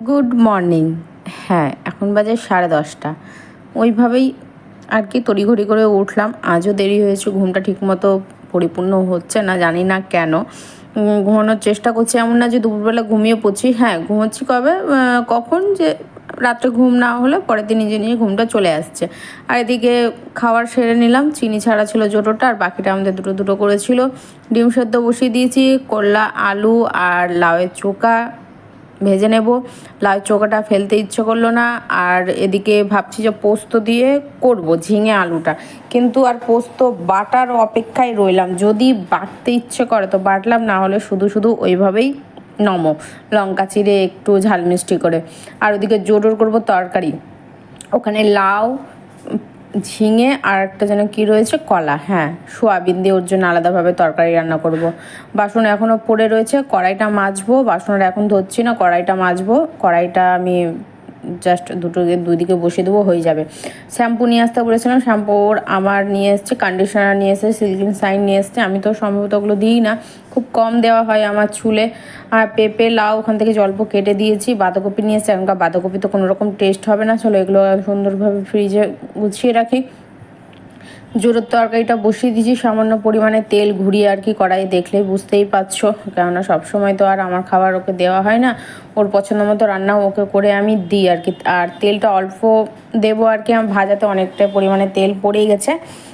Good morning. হ্যাঁ, এখন বাজে 10:30। ওইভাবেই আর কি তড়িঘড়ি করে উঠলাম। আজও দেরি হয়েছে, ঘুমটা ঠিকমতো পরিপূর্ণ হচ্ছে না, জানি না কেন। ঘুমানোর চেষ্টা করছি, এমন না যে দুপুরবেলা ঘুমিয়ে পড়ছি। হ্যাঁ, ঘুমোচ্ছি কবে কখন যে রাত্রে ঘুম না হলে পরের দিন নিজে নিজে ঘুমটা চলে আসছে। আর এদিকে খাবার সেরে নিলাম, চিনি ছাড়া ছিল জোটোটা, আর বাকিটা আমাদের দুটো দুটো করেছিল। ডিম সেদ্ধ বসিয়ে দিয়েছি, করলা, আলু আর লাউয়ের চোখা ভেজে নেব। লাউ চোখাটা ফেলতে ইচ্ছে করলো না। আর এদিকে ভাবছি যে পোস্ত দিয়ে করব ঝিঙে আলুটা, কিন্তু আর পোস্ত বাটার অপেক্ষায় রইলাম। যদি বাটতে ইচ্ছে করে তো বাটলাম, না হলে শুধু শুধু ওইভাবেই নমো লঙ্কা চিড়ে একটু ঝাল মিষ্টি করে। আর ওদিকে জোড়োর করবো তরকারি, ওখানে লাউ, ঝিঙে আর একটা যেন কী রয়েছে, কলা, হ্যাঁ সোয়াবিন দিয়ে ওর জন্য আলাদাভাবে তরকারি রান্না করব। বাসন এখনও পড়ে রয়েছে, কড়াইটা মাজবো। বাসনটা এখন ধরছি না, কড়াইটা মাজবো। কড়াইটা আমি জাস্ট দুদিকে বসিয়ে দেবো, হয়ে যাবে। শ্যাম্পু নিয়ে আসতে বলেছিলাম, শ্যাম্পু আমার নিয়ে এসছে, কন্ডিশনার নিয়ে এসছে, সিল্কিং শাইন নিয়ে এসছে। আমি তো সম্ভবত ওগুলো দিই না, খুব কম দেওয়া হয় আমার চুলে। আর পেঁপে, লাউ ওখান থেকে অল্প কেটে দিয়েছি। বাঁধাকপি নিয়ে এসছে, এখনকার বাঁধাকপি তো কোনো রকম টেস্ট হবে না। চলো এগুলো সুন্দরভাবে ফ্রিজে গুছিয়ে রাখি। জোরের তরকারিটা বসিয়ে দিয়েছি, সামান্য পরিমাণে তেল ঘুরিয়ে আর কি, কড়াই দেখলেই বুঝতেই পারছো, কেননা সবসময় তো আর আমার খাবার ওকে দেওয়া হয় না। ওর পছন্দ মতো রান্নাও ওকে করে আমি দিই আর কি। আর তেলটা অল্প দেবো আর কি, আমার ভাজাতে অনেকটা পরিমাণে তেল পড়েই গেছে।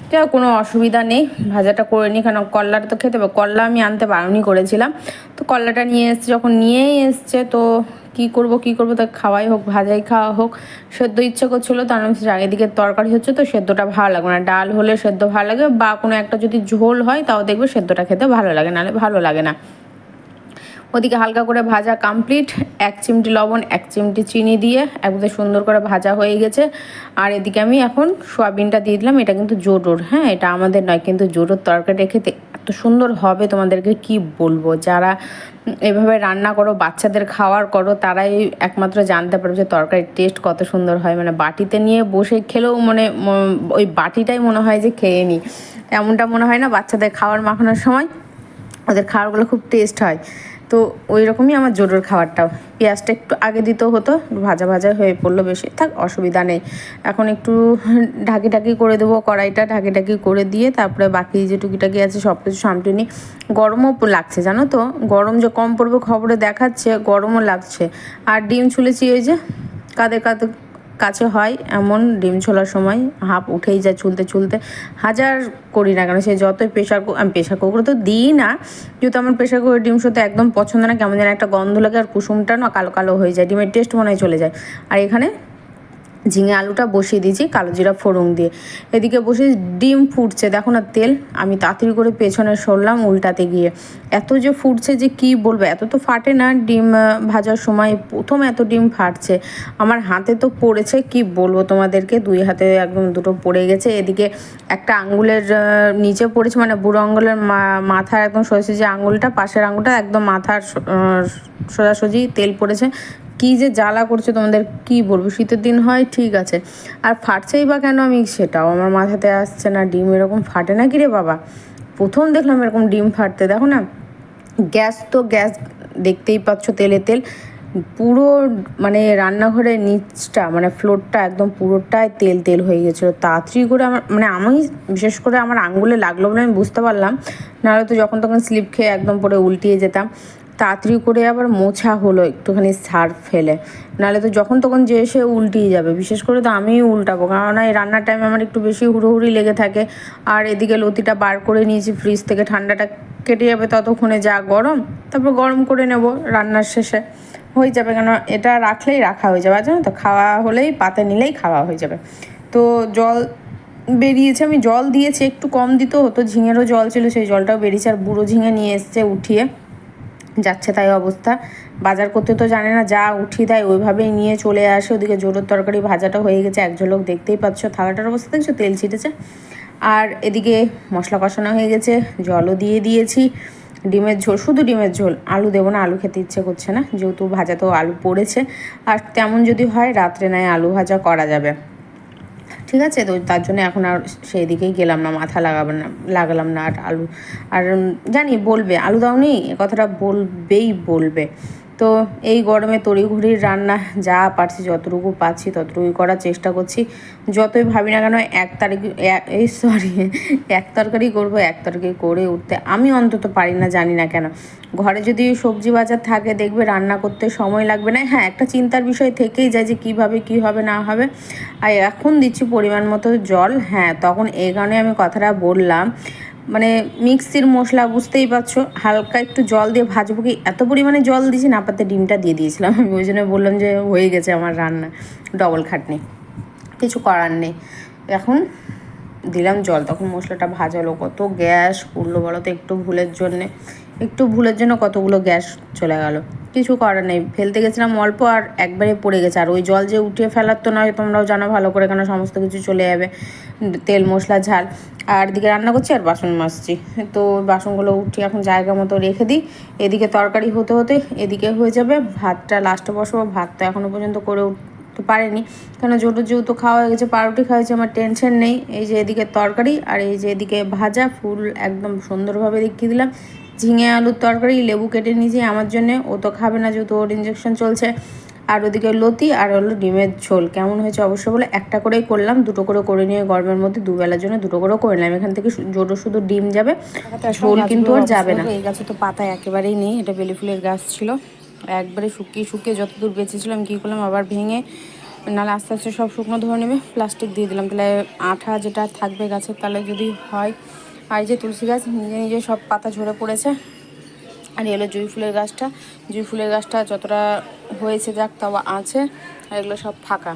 তো কোনো অসুবিধা নেই, ভাজাটা করে নিই, কারণ কল্লাটা তো খেতে হবে। কল্লা আমি আনতে বারণই করেছিলাম, তো কল্লাটা নিয়ে এসছে, যখন নিয়েই এসছে তো কী করবো, তা খাওয়াই হোক, ভাজাই খাওয়া হোক। সেদ্ধ ইচ্ছে করছিলো, তার আগে দিকে তরকারি হচ্ছে তো সেদ্ধটা ভালো লাগবে না। ডাল হলে সেদ্ধ ভালো লাগে, বা কোনো একটা যদি ঝোল হয় তাও দেখবে সেদ্ধটা খেতে ভালো লাগে, নাহলে ভালো লাগে না। ওদিকে হালকা করে ভাজা কমপ্লিট। 1 চিমটি লবণ, 1 চিমটি চিনি দিয়ে একদম সুন্দর করে ভাজা হয়ে গেছে। আর এদিকে আমি এখন সোয়াবিনটা দিয়ে দিলাম। এটা কিন্তু জোটোর, হ্যাঁ এটা আমাদের নয়, কিন্তু জোটোর তরকারিটা খেতে এত সুন্দর হবে তোমাদেরকে কি বলবো। যারা এভাবে রান্না করো, বাচ্চাদের খাওয়ার করো, তারাই একমাত্র জানতে পারবে যে তরকারির টেস্ট কত সুন্দর হয়। মানে বাটিতে নিয়ে বসে খেলেও ওই বাটিটাই মনে হয় যে খেয়ে নিই, এমনটা মনে হয় না। বাচ্চাদের খাবার মাখানোর সময় ওদের খাবারগুলো খুব টেস্ট হয়। তো ওই রকমই আমার জোটোর খাবারটাও। পেঁয়াজটা একটু আগে দিতেও হতো, ভাজা ভাজা হয়ে পড়লো বেশি, থাক অসুবিধা নেই। এখন একটু ঢাকি করে দেবো, কড়াইটা ঢাকি করে দিয়ে তারপরে বাকি যে টুকিটাকি আছে সব কিছু সামটে নিই। গরমও লাগছে জানো তো, গরম যে কম পড়বে খবরে দেখাচ্ছে, গরমও লাগছে। আর ডিম ছুলেছি, ওই যে কাদের কাছে হয় এমন, ডিম ছোলার সময় হাঁপ উঠেই যায় চুলতে। হাজার করি না কেন, সে যতই আমি প্রেশার কুকারে তো দিই না, যেহেতু আমার প্রেশার কুকারের ডিম সত্যি একদম পছন্দ না, কেমন যেন একটা গন্ধ লাগে, আর কুসুমটা না কালো কালো হয়ে যায়, ডিমের টেস্ট মনে হয় চলে যায়। আর এখানে ঝিঙে আলুটা বসিয়ে দিয়েছি কালো জিরা ফোড়ন দিয়ে। এদিকে বসে ডিম ফুটছে, দেখো না তেল। আমি তাড়াতাড়ি করে পেছনে সরলাম উল্টাতে গিয়ে, এত যে ফুটছে যে কি বলবো। এত তো ফাটে না ডিম ভাজার সময়, প্রথম এত ডিম ফাটছে। আমার হাতে তো পড়েছে, কি বলবো তোমাদেরকে, 2 হাতে একদম দুটো পড়ে গেছে। এদিকে একটা আঙুলের নিচে পড়েছে, মানে বুড়ো আঙুলের মাথার একদম সোজাসুজি যে আঙুলটা, পাশের আঙুলটা একদম মাথার সোজাসুজি তেল পড়েছে। কি যে জ্বালা করছে তোমাদের কি বলবো। শীতের দিন হয় ঠিক আছে, আর ফাটছেই বা কেন আমি সেটাও আমার মাথাতে আসছে না। ডিম এরকম ফাটে না কি রে বাবা, প্রথম দেখলাম এরকম ডিম ফাটতে। দেখো না, গ্যাস দেখতেই পাচ্ছ, তেল পুরো, মানে রান্নাঘরের নিচটা মানে ফ্লোরটা একদম পুরোটাই তেল হয়ে গেছিলো। তাড়াতাড়ি করে আমি বিশেষ করে আমার আঙুলে লাগলো বলে আমি বুঝতে পারলাম, নাহলে তো যখন তখন স্লিপ খেয়ে একদম পরে উল্টিয়ে যেতাম। তাড়াতাড়ি করে আবার মোছা হলো একটুখানি সার্ফ ফেলে, নাহলে তো যখন তখন যে এসে উল্টিয়ে যাবে। বিশেষ করে তো আমিই উল্টাবো, কারণ এই রান্নার টাইমে আমার একটু বেশি হুড়োহুড়ি লেগে থাকে। আর এদিকে লতিটা বার করে নিয়েছি ফ্রিজ থেকে, ঠান্ডাটা কেটে যাবে ততক্ষণে, যা গরম, তারপর গরম করে নেব রান্নার শেষে, হয়ে যাবে। কেন এটা রাখলেই রাখা হয়ে যাবে, জানো তো, খাওয়া হলেই পাতে নিলেই খাওয়া হয়ে যাবে। তো জল বেরিয়েছে, আমি জল দিয়েছি, একটু কম দিতেও হতো, ঝিঙেরও জল ছিল, সেই জলটাও বেরিয়েছে। আর বুড়ো ঝিঙে নিয়ে এসছে উঠিয়ে, যাচ্ছে তাই অবস্থা। বাজার করতে তো জানে না, যা উঠিয়ে দেয় ওইভাবেই নিয়ে চলে আসে। ওদিকে জোরের তরকারি ভাজাটা হয়ে গেছে, এক ঝলক দেখতেই পাচ্ছ, থালাটার অবস্থা দেখছো, তেল ছিটেছে। আর এদিকে মশলা কষানো হয়ে গেছে, জলও দিয়ে দিয়েছি। ডিমের ঝোল, শুধু ডিমের ঝোল, আলু দেবো না, আলু খেতে ইচ্ছে করছে না, যেহেতু ভাজাতেও আলু পড়েছে। আর তেমন যদি হয় রাত্রে নয় আলু ভাজা করা যাবে, ঠিক আছে। তো তার জন্য এখন আর সেই দিকেই গেলাম না, মাথা লাগালাম না। আর জানি বলবে আলু দাওনি, এ কথাটা বলবে। তো তো এই গরমে তড়িঘড়ির রান্না যা পারছি যতটুকু পাচ্ছি ততটুকুই করার চেষ্টা করছি। যতই ভাবি না কেন এক তরকারি করবো, এক তরকারি করে উঠতে আমি অন্তত পারি না, জানি না কেন। ঘরে যদি সবজি বাজার থাকে দেখবে রান্না করতে সময় লাগবে না। হ্যাঁ, একটা চিন্তার বিষয় থেকেই যায় যে কীভাবে কী হবে না হবে। আর এখন দিচ্ছি পরিমাণ মতো জল। হ্যাঁ, তখন এই কারণে আমি কথাটা বললাম, মানে মিক্সির মশলা বুঝতেই পারছো, হালকা একটু জল দিয়ে ভাজবো কি এত পরিমাণে জল দিয়েছি, না পাতে ডিমটা দিয়ে দিয়েছিলাম আমি। ওই জন্য বললাম যে হয়ে গেছে আমার রান্না, ডবল খাটনি, কিছু করার নেই। এখন দিলাম জল, তখন মশলাটা ভাজালো। কত গ্যাস উঠলো বলো তো, একটু ভুলের জন্য কতগুলো গ্যাস চলে গেল। কিছু করার নেই, ফেলতে গেছিলাম অল্প আর একবারে পড়ে গেছে। আর ওই জল যে উঠিয়ে ফেলার তো নয়, তোমরাও জানো ভালো করে, কেন সমস্ত কিছু চলে যাবে, তেল মশলা ঝাল। আর এদিকে রান্না করছি আর বাসন মাজছি। তো বাসনগুলো উঠিয়ে এখন জায়গা মতো রেখে দিই। এদিকে তরকারি হতে হতে এদিকে হয়ে যাবে। ভাতটা লাস্টে বসবো। ভাতটা এখনও পর্যন্ত করে উঠতে পারিনি, কেন যেহেতু খাওয়া হয়ে গেছে, পাউরুটি খাওয়া হয়েছে, আমার টেনশন নেই। এই যে এদিকে তরকারি আর এই যে এদিকে ভাজা, ফুল একদম সুন্দরভাবে দেখিয়ে দিলাম। ঝিঙে আলুর তরকারি, লেবু কেটে নিয়েছি আমার জন্যে, ও তো খাবে না যেহেতু ওর ইঞ্জেকশন চলছে। আর ওদিকে লতি আর হলো ডিমের ঝোল। কেমন হয়েছে অবশ্য বলে, একটা করেই করলাম, দুটো করে নিয়ে গরমের মধ্যে দুবেলার জন্য দুটো করে নিলাম। এখান থেকে শুধু ডিম যাবে, ঝোল কিন্তু আর যাবে না। এই গাছে তো পাতা একেবারেই নেই, এটা বেলি ফুলের গাছ ছিল, একবারে শুকিয়ে যতদূর বেঁচেছিল আমি কী করলাম, আবার ভেঙে, নাহলে আস্তে আস্তে সব শুকনো ধরে নেবে, প্লাস্টিক দিয়ে দিলাম, তাহলে আঠা যেটা থাকবে গাছের তাহলে যদি হয়। আর যে তুলসী গাছ নিজে নিজে সব পাতা ঝরে পড়েছে। আর এগুলো জুঁই ফুলের গাছটা যতটা হয়েছে যাক তাও আছে, আর এগুলো সব ফাঁকা।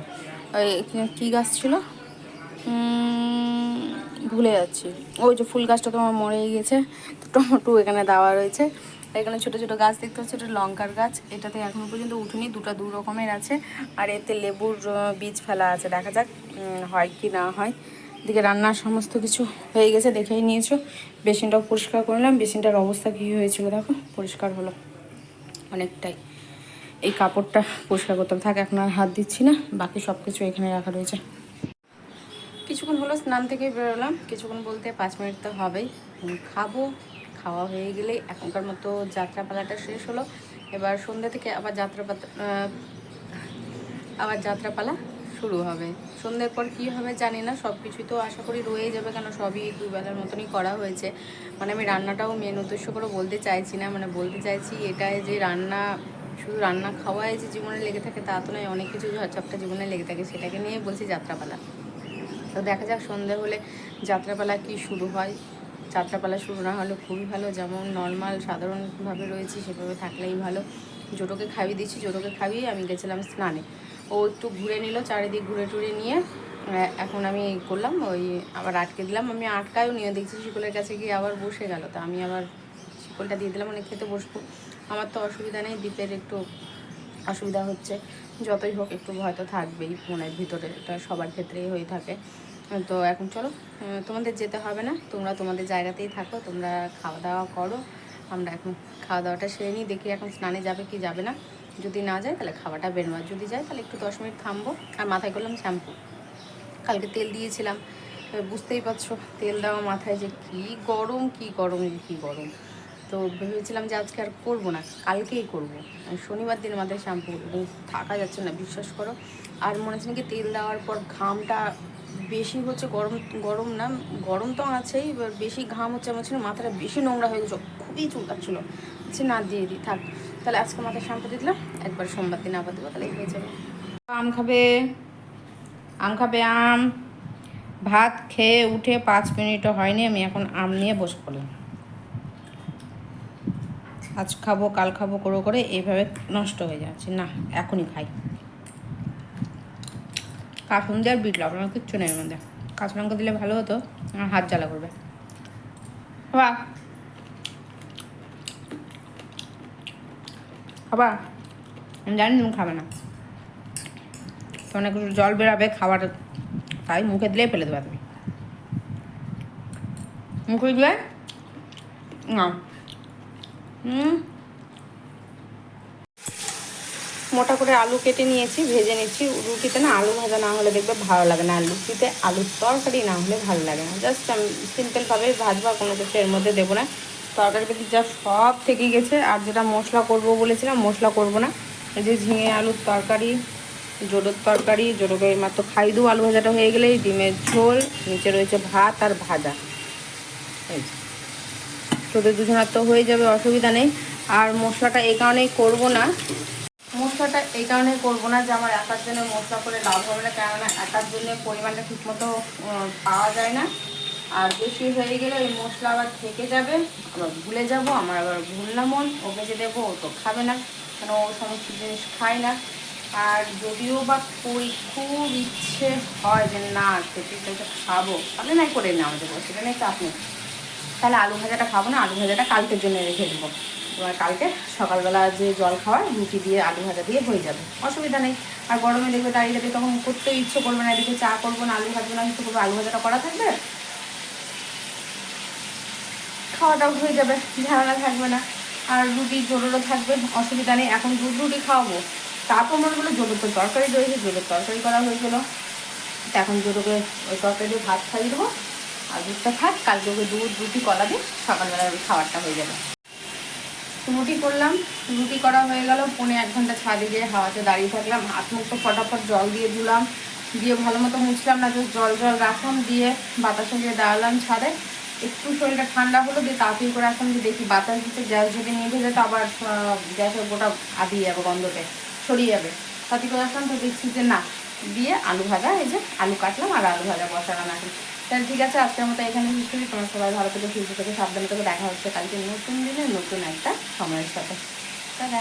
কী গাছ ছিল ভুলে যাচ্ছি, ওই যে ফুল গাছটা তো আমার মরে গেছে। তো টমেটো এখানে দেওয়া রয়েছে। এখানে ছোটো ছোটো গাছ দেখতে হচ্ছে, এটা লঙ্কার গাছ, এটাতে এখনও পর্যন্ত উঠেনি, দু রকমের আছে। আর এতে লেবুর বীজ ফেলা আছে, দেখা যাক হয় কি না হয়। এদিকে রান্নার সমস্ত কিছু হয়ে গেছে, দেখেই নিয়েছো। বেসিনটাও পরিষ্কার করলাম, বেসিনটার অবস্থা কী হয়েছিল দেখো, পরিষ্কার হলো অনেকটাই। এই কাপড়টা পরিষ্কার করতে থাকে, এখন আর হাত দিচ্ছি না, বাকি সব কিছু এখানে রাখা রয়েছে। কিছুক্ষণ হলো স্নান থেকে বেরোলাম, কিছুক্ষণ বলতে 5 মিনিট তো হবেই। খাওয়া হয়ে গেলে এখনকার মতো যাত্রাপালাটা শেষ হলো। এবার সন্ধ্যা থেকে আবার যাত্রাপালা শুরু হবে। সন্ধ্যের পর কী হবে জানি না, সব কিছুই তো আশা করি রয়েই যাবে, কেন সবই দুবেলার মতনই করা হয়েছে। মানে আমি রান্নাটাও মেন উদ্দেশ্য করে বলতে চাইছি না, মানে বলতে চাইছি এটাই যে শুধু রান্না খাওয়াই যে জীবনে লেগে থাকে তা তো নয়, অনেক কিছু ঝড়ঝাপটা জীবনে লেগে থাকে, সেটাকে নিয়ে বলছি যাত্রাপালা। তো দেখা যাক সন্ধে হলে যাত্রাপালা কি শুরু হয়। যাত্রাপালা শুরু না হলে খুবই ভালো, যেমন নর্মাল সাধারণভাবে রয়েছি সেভাবে থাকলেই ভালো। জোটোকে খাইয়ে আমি গেছিলাম স্নানে। ও একটু ঘুরে নিল, চারিদিক ঘুরে টুরে নিয়ে এখন আমি করলাম ওই আবার আটকে দিলাম। আমি আটকায়ও নিয়ে দেখছি শিকলের কাছে গিয়ে আবার বসে গেল, তো আমি আবার শিকলটা দিয়ে দিলাম, মানে খেতে বসবো। আমার তো অসুবিধা নেই, দ্বীপের একটু অসুবিধা হচ্ছে, যতই হোক একটু ভয় তো থাকবেই মনের ভিতরে, এটা সবার ক্ষেত্রেই হয়ে থাকে। তো এখন চলো, তোমাদের যেতে হবে না, তোমরা তোমাদের জায়গাতেই থাকো, তোমরা খাওয়া দাওয়া করো। আমরা এখন খাওয়া দাওয়াটা সেরে নিই, দেখি এখন স্নানে যাবে কি যাবে না। যদি না যায় তাহলে খাওয়াটা বেরোবার, যদি যায় তাহলে একটু 10 মিনিট থামবো। আর মাথায় করলাম শ্যাম্পু, কালকে তেল দিয়েছিলাম, বুঝতেই পারছো তেল দেওয়া মাথায় যে কী গরম। তো ভেবেছিলাম যে আজকে আর করবো না, কালকেই করবো। শনিবার দিন মাথায় শ্যাম্পু থাকা যাচ্ছে না, বিশ্বাস করো। আর মনে হচ্ছে নাকি তেল দেওয়ার পর ঘামটা বেশি হচ্ছে, গরম না, গরম তো আছেই, এবার বেশি ঘাম হচ্ছে, আমার ছিল মাথাটা বেশি নোংরা হয়ে গেছিলো, খুবই চুলকাচ্ছিলো। হচ্ছে না দিয়ে দিই থাক, তাহলে আজকে মাথায় শ্যাম্পু দিয়ে দিলাম, একবার সোমবার দিন আবার দেবো, তাহলেই হয়ে যাবে। আম খাবে ভাত খেয়ে উঠে 5 মিনিটও হয়নি, আমি এখন আম নিয়ে বসে পড়লাম। আজ খাবো কাল খাবো করে এইভাবে নষ্ট হয়ে যাচ্ছে, না এখনই খাই। কাসুন দিয়ে আর বিট লবণ কিচ্ছু নেই এর মধ্যে, কাঁচা লঙ্কা দিলে ভালো হতো, আমার হাত জ্বালা করবে। খাবা আমি জানি তুমি খাবে না, তখন একটু জল বেরাবে খাবার, তাই মুখে দিলেই ফেলে দেবা তুমি, মুখে দিলে না। মোটা করে আলু কেটে নিয়েছি, ভেজে নিচ্ছি। রুটিতে না আলু ভাজা না হলে দেখবে ভালো লাগে না, লুচিতে আলুর তরকারি না হলে ভালো লাগে না। জাস্ট আমি সিম্পলভাবে ভাজবা, কোনো কিছু এর মধ্যে দেবো না। তরকারি পেতে যা সব থেকে গেছে। আর যেটা মশলা করব বলেছিলাম, মশলা করব না। এই যে ঝিঙে আলুর তরকারি, জোড়োর তরকারি, জোড়োকে মাত্র খাই দেবো। আলু ভাজাটা হয়ে গেলেই ডিমের ঝোল, নিচে রয়েছে ভাত আর ভাজা। এই তোদের দুজনের তো হয়ে যাবে, অসুবিধা নেই। আর মশলাটা এই কারণেই করবো না, যে আমার একার জন্য মশলা করে লাভ হবে না, কেননা একার জন্য পরিমাণটা ঠিকমতো পাওয়া যায় না। আর বেশি হয়ে গেলে ওই মশলা আবার থেকে যাবে, আবার ভুলে যাব, আমার আবার ভুললাম মন, ওকে যে দেবো ও তো খাবে না, কেন ও সমস্ত জিনিস খায় না। আর যদিও বা খুব ইচ্ছে হয় যে না খেতে খাবো, তাহলে নাই করে নেওয়া যাবে, সেটা নিয়ে চাপ নেই। তাহলে আলু ভাজাটা খাবো না, আলু ভাজাটা কালকের জন্য রেখে দেবো। এবার কালকে সকালবেলা যে জল খাওয়ার রুটি দিয়ে আলু ভাজা দিয়ে হয়ে যাবে, অসুবিধা নেই। আর গরমে দেখবে দাঁড়িয়ে দাঁড়িয়ে তখন করতেও ইচ্ছে করবে না, এদিকে চা করবো না, আলু ভাজবো না, কিছু করবো, আলু ভাজাটা করা থাকবে, খাওয়াটাও হয়ে যাবে, ঝামেলা থাকবে না। আর রুটি জোরেরও থাকবে, অসুবিধা নেই। এখন দুধ রুটি খাওয়াবো, তারপর মনে হলো জোরের তো তরকারি রয়েছে, জোরের তরকারি করা হয়েছিল, এখন জোরকে ওই তরকারি দিয়ে ভাত খাইয়ে দেবো। আর দুধটা থাক, কালকে ওকে দুধ রুটি কলা দিয়ে সকালবেলা ওই খাবারটা হয়ে যাবে। রুটি করলাম, রুটি করা হয়ে গেল, 1.5 ঘন্টা ছাদে গিয়ে হাওয়াতে দাঁড়িয়ে থাকলাম। হাত মুখ তো ফটাফট জল দিয়ে ধুলাম, দিয়ে ভালো মতো মুছলাম না, যে জল রাখলাম, দিয়ে বাতাসে দিয়ে দাঁড়ালাম ছাদে। একটু শরীরটা ঠান্ডা হলো, দিয়ে তাড়াতাড়ি করে এখন যে দেখি বাতাস দিতে, গ্যাস যদি নিভে যেত আবার গ্যাসের গোটা আদিয়ে যাবে, গন্ধতে ছড়িয়ে যাবে। তাড়াতাড়ি করে আসলাম, তো দেখছি যে না, দিয়ে আলু ভাজা, এই যে আলু কাটলাম আর আলু ভাজা বসালাম এখন। তাহলে ঠিক আছে, আজকের মতো এখানে শেষ করি। তোমার সবাই ভালো থেকে সুস্থ থেকে সাবধানে থেকে দেখা হচ্ছে কালকে নতুন দিনে নতুন একটা সময়ের সাথে। টাটা।